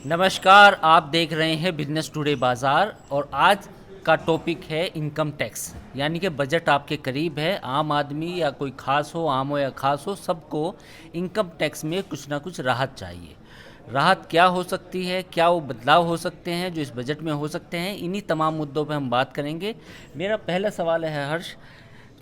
नमस्कार, आप देख रहे हैं बिजनेस टुडे बाज़ार और आज का टॉपिक है इनकम टैक्स। यानी कि बजट आपके करीब है। आम आदमी या कोई खास हो, आम हो या खास हो, सबको इनकम टैक्स में कुछ ना कुछ राहत चाहिए। राहत क्या हो सकती है, क्या वो बदलाव हो सकते हैं जो इस बजट में हो सकते हैं, इन्हीं तमाम मुद्दों पर हम बात करेंगे। मेरा पहला सवाल है हर्ष,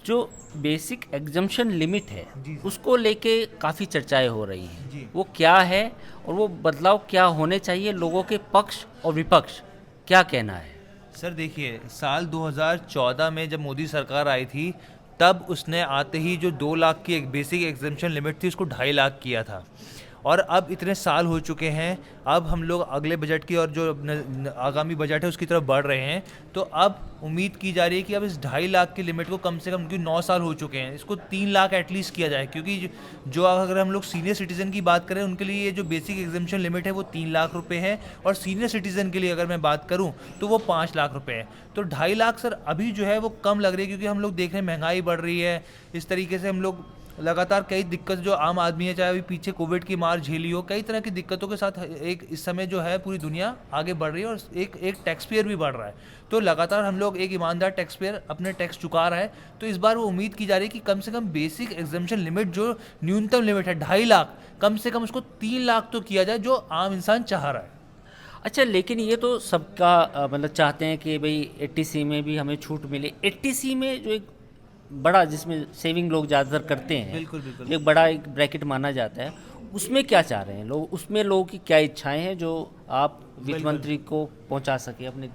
जो बेसिक एग्जम्पशन लिमिट है जी सर। उसको लेके काफ़ी चर्चाएं हो रही हैं, जी वो क्या है और वो बदलाव क्या होने चाहिए, लोगों के पक्ष और विपक्ष क्या कहना है? सर, देखिए, साल 2014 में जब मोदी सरकार आई थी, तब उसने आते ही जो 2 लाख की एक बेसिक एग्जेम्पशन लिमिट थी उसको 2.5 लाख किया था। और अब इतने साल हो चुके हैं, अब हम लोग अगले बजट की और जो आगामी बजट है उसकी तरफ बढ़ रहे हैं। तो अब उम्मीद की जा रही है कि अब इस 2.5 लाख की लिमिट को कम से कम, क्योंकि 9 साल हो चुके हैं, इसको 3 लाख एटलीस्ट किया जाए। क्योंकि जो अगर हम लोग सीनियर सिटीज़न की बात करें, उनके लिए ये जो बेसिक एग्जेम्पशन लिमिट है वो 3 लाख रुपए है, और सीनियर सिटीज़न के लिए अगर मैं बात करूं तो वो 5 लाख रुपए है। तो 2.5 लाख सर अभी जो है वो कम लग रही है, क्योंकि हम लोग देख रहे हैं महंगाई बढ़ रही है। इस तरीके से हम लोग लगातार कई दिक्कत, जो आम आदमी है, चाहे अभी पीछे कोविड की मार झेली हो, कई तरह की दिक्कतों के साथ एक इस समय जो है पूरी दुनिया आगे बढ़ रही है, और एक टैक्स पेयर भी बढ़ रहा है। तो लगातार हम लोग, एक ईमानदार टैक्स पेयर अपने टैक्स चुका रहा है। तो इस बार वो उम्मीद की जा रही है कि कम से कम बेसिक एग्जाम्पशन लिमिट, जो न्यूनतम लिमिट है 2.5 लाख, कम से कम उसको 3 लाख तो किया जाए, जो आम इंसान चाह रहा है। अच्छा, लेकिन ये तो सबका मतलब चाहते हैं कि भाई 80C में भी हमें छूट मिले। 80C में जो एक बड़ा, जिसमें सेविंग लोग ज़्यादातर करते हैं, बिल्कुल बिल्कुल। जो एक बड़ा एक ब्रैकेट माना जाता है, उसमें क्या चाह रहे हैं लोग? उसमें लोगों की क्या इच्छाएं हैं जो आप वित्त बिल्कुल मंत्री को पहुंचा सके अपने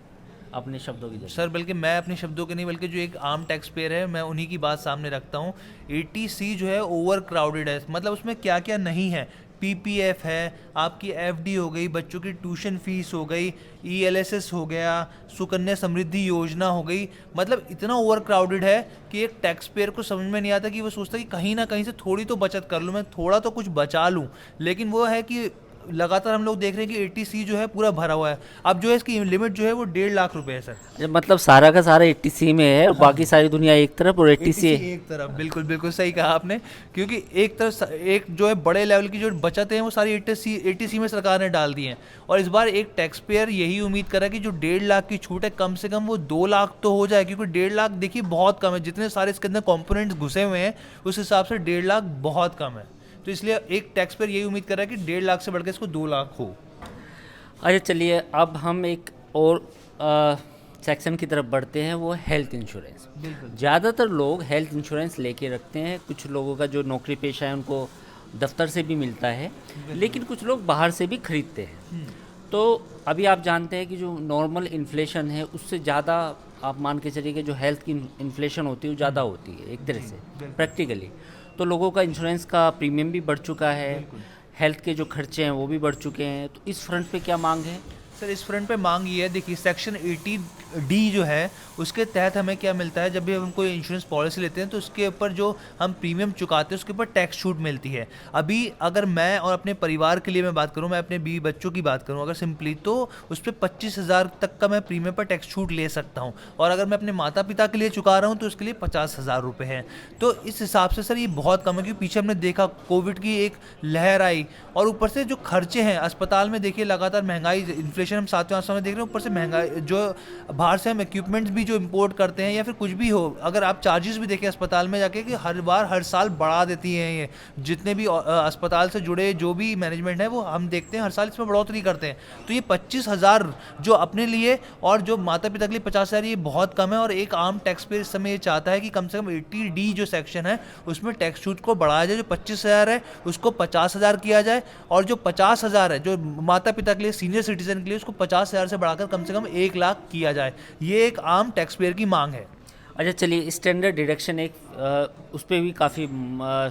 अपने शब्दों के जरिए? सर, बल्कि मैं अपने शब्दों के नहीं, बल्कि जो एक आम टैक्स पेयर है, मैं उन्हीं की बात सामने रखता हूँ। 80C जो है ओवर क्राउडेड है, मतलब उसमें क्या क्या नहीं है। पीपीएफ है, आपकी एफडी हो गई, बच्चों की ट्यूशन फीस हो गई, ईएलएसएस हो गया, सुकन्या समृद्धि योजना हो गई। मतलब इतना ओवर क्राउडेड है कि एक टैक्स पेयर को समझ में नहीं आता, कि वो सोचता है कि कहीं ना कहीं से थोड़ी तो बचत कर लूँ, मैं थोड़ा तो कुछ बचा लूँ। लेकिन वो है कि लगातार हम लोग देख रहे हैं कि 80C जो है पूरा भरा हुआ है। अब जो है इसकी लिमिट जो है वो 1.5 लाख रुपए है सर। मतलब सारा का सारा 80C में है और बाकी सारी दुनिया एक तरफ और 80C। 80C एक तरफ, बिल्कुल बिल्कुल सही कहा आपने। क्योंकि एक तरफ एक जो है बड़े लेवल की जो बचत है वो सारी 80C में सरकार ने डाल दी है। और इस बार एक टैक्स पेयर यही उम्मीद कर रहा है कि जो 1.5 लाख की छूट है, कम से कम वो 2 लाख तो हो जाए। क्योंकि 1.5 लाख देखिए बहुत कम है, जितने सारे इसके अंदर कॉम्पोनेंट्स घुसे हुए हैं उस हिसाब से 1.5 लाख बहुत कम है। तो इसलिए एक टैक्स पेयर यही उम्मीद कर रहा है कि 1.5 लाख से बढ़कर इसको 2 लाख हो। अच्छा, चलिए अब हम एक और सेक्शन की तरफ बढ़ते हैं, वो हेल्थ इंश्योरेंस। बिल्कुल ज़्यादातर लोग हेल्थ इंश्योरेंस लेके रखते हैं। कुछ लोगों का जो नौकरी पेशा है उनको दफ्तर से भी मिलता है, बिल्कुल। लेकिन कुछ लोग बाहर से भी खरीदते हैं। तो अभी आप जानते हैं कि जो नॉर्मल इन्फ्लेशन है उससे ज़्यादा, आप मान के चलिए कि जो हेल्थ की इन्फ्लेशन होती है वो ज़्यादा होती है एक तरह जी से, बिल्कुल प्रैक्टिकली। तो लोगों का इंश्योरेंस का प्रीमियम भी बढ़ चुका है, बिल्कुल। हेल्थ के जो खर्चे हैं वो भी बढ़ चुके हैं। तो इस फ्रंट पे क्या मांग है? सर, इस फ्रंट पे मांग ये है, देखिए, सेक्शन 80D जो है उसके तहत हमें क्या मिलता है, जब भी हम कोई इंश्योरेंस पॉलिसी लेते हैं तो उसके ऊपर जो हम प्रीमियम चुकाते हैं उसके ऊपर टैक्स छूट मिलती है। अभी अगर मैं और अपने परिवार के लिए मैं बात करूं, मैं अपने बीवी बच्चों की बात करूं अगर सिंपली, तो उस पर 25,000 तक का मैं प्रीमियम पर टैक्स छूट ले सकता हूं। और अगर मैं अपने माता पिता के लिए चुका रहा हूं तो उसके लिए 50,000 रुपये है। तो इस हिसाब से सर ये बहुत कम है, क्योंकि पीछे हमने देखा कोविड की एक लहर आई, और ऊपर से जो खर्चे हैं अस्पताल में, देखिए लगातार महंगाई, इन्फ्लेशन हम 7वें आसमान में देख रहे हैं, ऊपर से महंगाई, जो बाहर से हम इक्विपमेंट्स भी जो इंपोर्ट करते हैं या फिर कुछ भी हो, अगर आप चार्जेस भी देखें अस्पताल में जाके, कि हर बार हर साल बढ़ा देती हैं ये, जितने भी अस्पताल से जुड़े जो भी मैनेजमेंट है वो हम देखते हैं हर साल इसमें बढ़ोतरी करते हैं। तो ये 25,000 जो अपने लिए और जो माता पिता के लिए 50,000, ये बहुत कम है। और एक आम टैक्स पेयर इस समय ये चाहता है कि कम से कम 80D जो सेक्शन है उसमें टैक्स छूट को बढ़ाया जाए, जो 25,000 है उसको 50,000 किया जाए, और जो 50,000 है जो माता पिता के लिए, सीनियर सिटीजन के लिए, उसको 50,000 से बढ़ाकर कम से कम 1 लाख किया जाए। ये एक आम टैक्स पेयर की मांग है। अच्छा, चलिए, स्टैंडर्ड डिडक्शन एक उस पर भी काफ़ी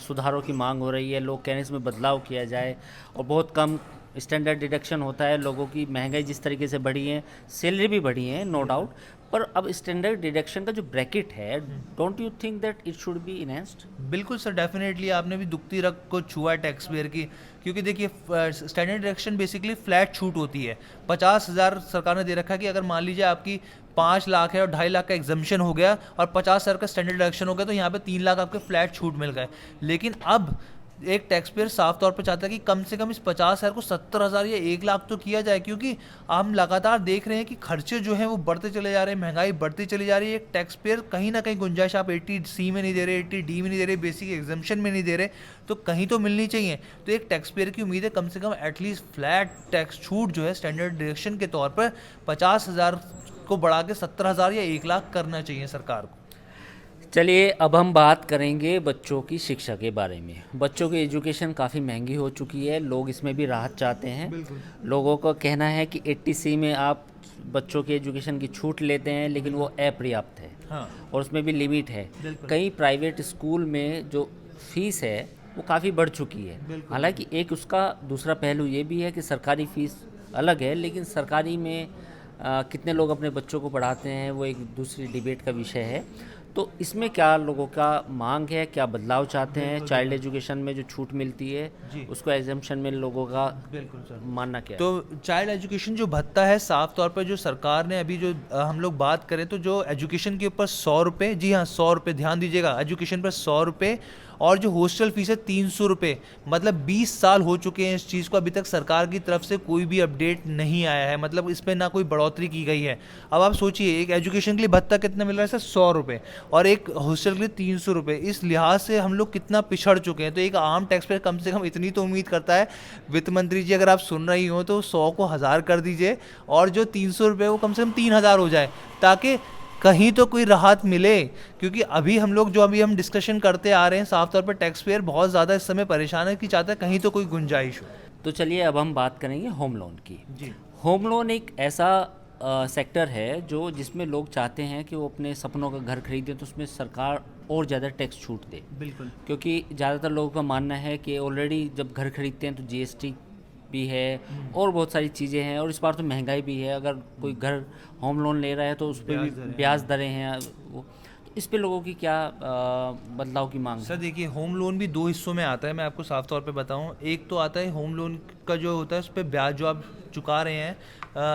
सुधारों की मांग हो रही है। लोग कह रहे हैं इसमें बदलाव किया जाए, और बहुत कम स्टैंडर्ड डिडक्शन होता है। लोगों की महंगाई जिस तरीके से बढ़ी है, सैलरी भी बढ़ी है, नो डाउट, पर अब स्टैंडर्ड डिडक्शन का जो ब्रैकेट है, don't you think that it should be enhanced? बिल्कुल सर, डेफिनेटली आपने भी दुखती रग को छुआ है टैक्स पेयर की। क्योंकि देखिए, स्टैंडर्ड डिडक्शन बेसिकली फ्लैट छूट होती है। 50,000 सरकार ने दे रखा है कि अगर मान लीजिए आपकी 5 लाख है और 2.5 लाख का एग्जम्पशन हो गया और 50,000 का स्टैंडर्ड डिडक्शन हो गया, तो यहाँ पे 3 लाख आपके फ्लैट छूट मिल गए। लेकिन अब एक टैक्स पेयर साफ तौर पे चाहता है कि कम से कम इस 50,000 को 70,000 या 1 लाख तो किया जाए, क्योंकि हम लगातार देख रहे हैं कि खर्चे जो हैं वो बढ़ते चले जा रहे हैं, महंगाई बढ़ती चली जा रही है। एक टैक्स पेयर कहीं ना कहीं गुंजाइश आप 80C में नहीं दे रहे, 80D में नहीं दे रहे, बेसिक एग्जाम्पशन में नहीं दे रहे, तो कहीं तो मिलनी चाहिए। तो एक टैक्स पेयर की उम्मीद है कम से कम एटलीस्ट फ्लैट टैक्स छूट जो है स्टैंडर्ड डिडक्शन के तौर पर 50,000 को बढ़ा के 70,000 या 1 लाख करना चाहिए सरकार को। चलिए अब हम बात करेंगे बच्चों की शिक्षा के बारे में। बच्चों की एजुकेशन काफ़ी महंगी हो चुकी है, लोग इसमें भी राहत चाहते हैं। लोगों का कहना है कि 80C में आप बच्चों की एजुकेशन की छूट लेते हैं, लेकिन वो अपर्याप्त है। हाँ, और उसमें भी लिमिट है। कई प्राइवेट स्कूल में जो फीस है वो काफ़ी बढ़ चुकी है। हालांकि एक उसका दूसरा पहलू ये भी है कि सरकारी फ़ीस अलग है, लेकिन सरकारी में कितने लोग अपने बच्चों को पढ़ाते हैं वो एक दूसरी डिबेट का विषय है। तो इसमें क्या लोगों का मांग है, क्या बदलाव चाहते हैं? चाइल्ड एजुकेशन में जो छूट मिलती है उसको एग्जाम्पशन में लोगों का बिल्कुल सर मानना क्या है? तो चाइल्ड एजुकेशन जो भत्ता है, साफ तौर पर जो सरकार ने अभी जो हम लोग बात करें तो जो एजुकेशन के ऊपर 100 रुपये, जी हाँ 100 रुपये, ध्यान दीजिएगा, एजुकेशन पर 100 रुपये, और जो हॉस्टल फीस है 300 रुपये। मतलब 20 साल हो चुके हैं इस चीज़ को, अभी तक सरकार की तरफ से कोई भी अपडेट नहीं आया है, मतलब इस पर ना कोई बढ़ोतरी की गई है। अब आप सोचिए एक एजुकेशन के लिए भत्ता कितना मिल रहा है सर, 100 रुपये, और एक हॉस्टल के लिए 300 रुपये। इस लिहाज से हम लोग कितना पिछड़ चुके हैं। तो एक आम टैक्स पेयर कम से कम इतनी तो उम्मीद करता है, वित्त मंत्री जी अगर आप सुन रही हो तो 100 को 1000 कर दीजिए, और जो 300 रुपये वो कम से कम 3000 हो जाए, ताकि कहीं तो कोई राहत मिले। क्योंकि अभी हम लोग जो अभी हम डिस्कशन करते आ रहे हैं, साफ तौर पर टैक्स पेयर बहुत ज़्यादा इस समय परेशान है कि चाहता है कहीं तो कोई गुंजाइश हो। तो चलिए अब हम बात करेंगे होम लोन की। जी, होम लोन एक ऐसा सेक्टर है जो जिसमें लोग चाहते हैं कि वो अपने सपनों का घर खरीदें, तो उसमें सरकार और ज़्यादा टैक्स छूट दे। बिल्कुल। क्योंकि ज़्यादातर लोगों का मानना है कि ऑलरेडी जब घर खरीदते हैं तो जीएसटी भी है और बहुत सारी चीज़ें हैं, और इस बार तो महंगाई भी है। अगर कोई घर होम लोन ले रहा है तो उस पर भी ब्याज दरें हैं। वो तो इस पे लोगों की क्या बदलाव की मांग सर है? देखिए, होम लोन भी 2 हिस्सों में आता है, मैं आपको साफ तौर पे बताऊं। एक तो आता है होम लोन का जो होता है उस पर ब्याज जो आप चुका रहे हैं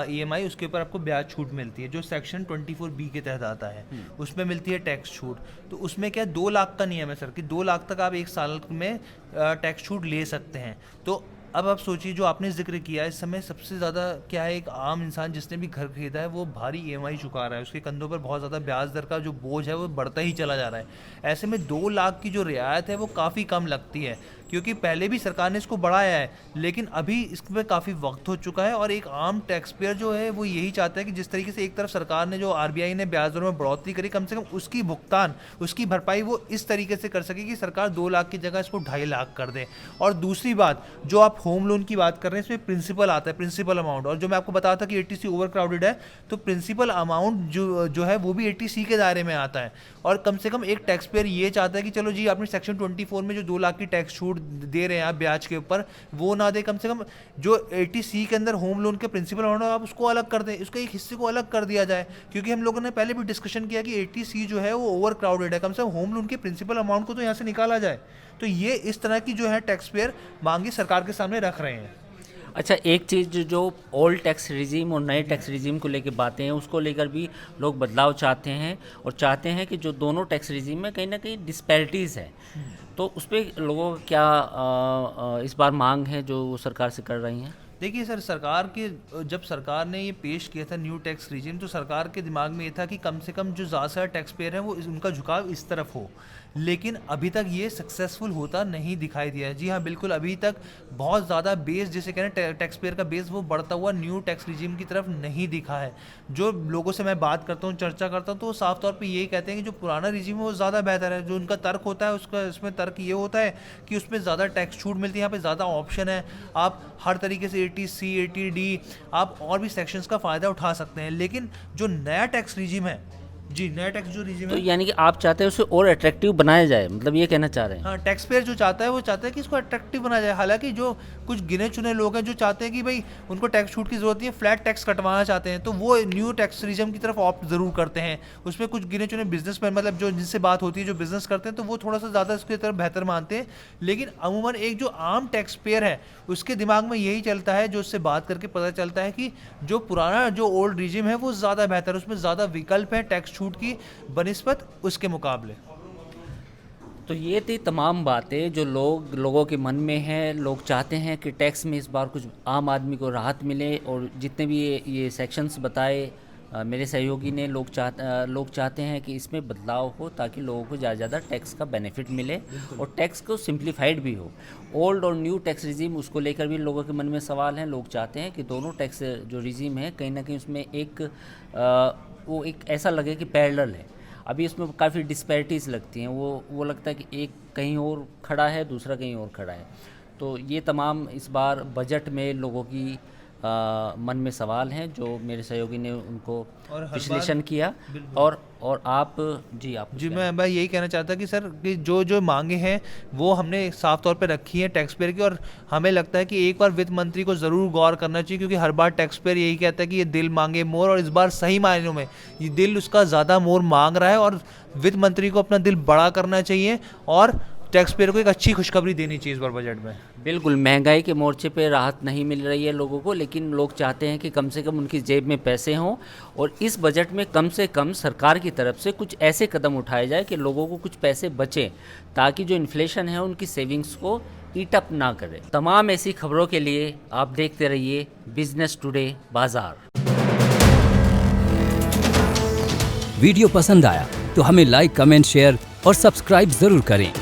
EMI, उसके ऊपर आपको ब्याज छूट मिलती है, जो सेक्शन 24B के तहत आता है, उसमें मिलती है टैक्स छूट। तो उसमें क्या 2 लाख का नियम है सर, कि 2 लाख तक आप एक साल में टैक्स छूट ले सकते हैं। तो अब आप सोचिए, जो आपने जिक्र किया, इस समय सबसे ज़्यादा क्या है, एक आम इंसान जिसने भी घर खरीदा है वो भारी EMI चुका रहा है, उसके कंधों पर बहुत ज़्यादा ब्याज दर का जो बोझ है वो बढ़ता ही चला जा रहा है। ऐसे में 2 लाख की जो रियायत है वो काफ़ी कम लगती है, क्योंकि पहले भी सरकार ने इसको बढ़ाया है, लेकिन अभी इसमें काफ़ी वक्त हो चुका है। और एक आम टैक्स पेयर जो है वो यही चाहता है कि जिस तरीके से एक तरफ सरकार ने, जो RBI ने ब्याज दरों में बढ़ोतरी करी, कम से कम उसकी भुगतान, उसकी भरपाई वो इस तरीके से कर सके कि सरकार 2 लाख की जगह इसको 2.5 लाख कर दे। और दूसरी बात, जो आप होम लोन की बात कर रहे हैं, इसमें प्रिंसिपल आता है, प्रिंसिपल अमाउंट, और जो मैं आपको बताया था कि 80C ओवर क्राउडेड है, तो प्रिंसिपल अमाउंट जो है वो भी 80C के दायरे में आता है। और कम से कम एक टैक्स पेयर ये चाहता है कि चलो जी, आपने सेक्शन 24 में जो 2 लाख की टैक्स छूट दे रहे हैं आप ब्याज के ऊपर, वो ना दे, कम से कम जो 80C के अंदर होम लोन के प्रिंसिपल अमाउंट आप उसको अलग कर दें, उसके एक हिस्से को अलग कर दिया जाए। क्योंकि हम लोगों ने पहले भी डिस्कशन किया कि 80C जो है वो ओवर क्राउडेड है, कम से कम होम लोन के प्रिंसिपल अमाउंट को तो यहाँ से निकाला जाए। तो ये इस तरह की जो है टैक्स पेयर मांगी सरकार के सामने रख रहे हैं। अच्छा, एक चीज़ जो ओल्ड टैक्स रिजीम और नए टैक्स रिजीम को लेकर बातें हैं, उसको लेकर भी लोग बदलाव चाहते हैं, और चाहते हैं कि जो दोनों टैक्स रिजीम में कहीं ना कहीं डिस्पैरिटीज़ है, तो उस पर लोगों का क्या इस बार मांग है जो वो सरकार से कर रही हैं? देखिए सर, सरकार के जब सरकार ने ये पेश किया था न्यू टैक्स रिजीम, तो सरकार के दिमाग में ये था कि कम से कम जो ज़्यादा टैक्स पेयर हैं वो उनका झुकाव इस तरफ हो, लेकिन अभी तक ये सक्सेसफुल होता नहीं दिखाई दिया है। जी हाँ, बिल्कुल, अभी तक बहुत ज़्यादा बेस, जिसे कहते हैं टैक्स पेयर का बेस, वो बढ़ता हुआ न्यू टैक्स रिजीम की तरफ नहीं दिखा है। जो लोगों से मैं बात करता हूँ, चर्चा करता हूँ, तो वो साफ तौर पे यही कहते हैं कि जो पुराना रिजीम है वो ज़्यादा बेहतर है। जो उनका तर्क होता है, उसका इसमें तर्क ये होता है कि उसमें ज़्यादा टैक्स छूट मिलती है, यहाँ पे ज़्यादा ऑप्शन है, आप हर तरीके से 80C 80D आप और भी सेक्शंस का फ़ायदा उठा सकते हैं। लेकिन जो नया टैक्स रिजीम है, जी, नया टैक्स जो रिजीम तो है, यानी कि आप चाहते हैं उसे और अट्रैक्टिव बनाया जाए, मतलब ये कहना चाह रहे हैं? हाँ, टैक्स पेयर जो चाहता है वो चाहता है कि इसको अट्रैक्टिव बनाया जाए। हालांकि जो कुछ गिने चुने लोग हैं जो चाहते हैं कि भाई उनको टैक्स छूट की जरूरत नहीं है, फ्लैट टैक्स कटवाना चाहते हैं, तो वो न्यू टैक्स रिजीम की तरफ ऑप्ट जरूर करते हैं। उसमें कुछ गिने चुने बिजनेसमैन, मतलब जो जिनसे बात होती है, जो बिजनेस करते हैं, तो वो थोड़ा सा ज़्यादा इसकी तरफ बेहतर मानते हैं। लेकिन अमूमन एक जो आम टैक्स पेयर है उसके दिमाग में यही चलता है, जो उससे बात करके पता चलता है कि जो पुराना जो ओल्ड रिजीम है वो ज़्यादा बेहतर है, उसमें ज़्यादा विकल्प है टैक्स छूट की बनिस्बत उसके मुकाबले। तो ये थी तमाम बातें जो लोगों के मन में हैं। लोग चाहते हैं कि टैक्स में इस बार कुछ आम आदमी को राहत मिले, और जितने भी ये सेक्शंस बताए मेरे सहयोगी ने, लोग चाहते हैं कि इसमें बदलाव हो ताकि लोगों को ज़्यादा ज़्यादा टैक्स का बेनिफिट मिले और टैक्स को सिंप्लीफाइड भी हो। ओल्ड और न्यू टैक्स रिजीम, उसको लेकर भी लोगों के मन में सवाल हैं। लोग चाहते हैं कि दोनों टैक्स जो रिजीम है कहीं ना कहीं उसमें वो एक ऐसा लगे कि पैरेलल है। अभी इसमें काफ़ी डिस्पैरिटीज़ लगती हैं, वो लगता है कि एक कहीं और खड़ा है, दूसरा कहीं और खड़ा है। तो ये तमाम इस बार बजट में लोगों की मन में सवाल हैं, जो मेरे सहयोगी ने उनको विश्लेषण किया। और आप जी, मैं यही कहना चाहता कि सर कि जो मांगे हैं वो हमने साफ तौर पे रखी है टैक्स पेयर की, और हमें लगता है कि एक बार वित्त मंत्री को ज़रूर गौर करना चाहिए, क्योंकि हर बार टैक्स पेयर यही कहता है कि ये दिल मांगे मोर, और इस बार सही मायनों में ये दिल उसका ज़्यादा मोर मांग रहा है, और वित्त मंत्री को अपना दिल बड़ा करना चाहिए और टैक्स पेयर को एक अच्छी खुशखबरी देनी चाहिए इस बार बजट में। बिल्कुल, महंगाई के मोर्चे पे राहत नहीं मिल रही है लोगों को, लेकिन लोग चाहते हैं कि कम से कम उनकी जेब में पैसे हों, और इस बजट में कम से कम सरकार की तरफ से कुछ ऐसे कदम उठाए जाए कि लोगों को कुछ पैसे बचें, ताकि जो इन्फ्लेशन है उनकी सेविंग्स को ईट अप ना करे। तमाम ऐसी खबरों के लिए आप देखते रहिए बिजनेस टुडे बाजार। वीडियो पसंद आया तो हमें लाइक, कमेंट, शेयर और सब्सक्राइब जरूर करें।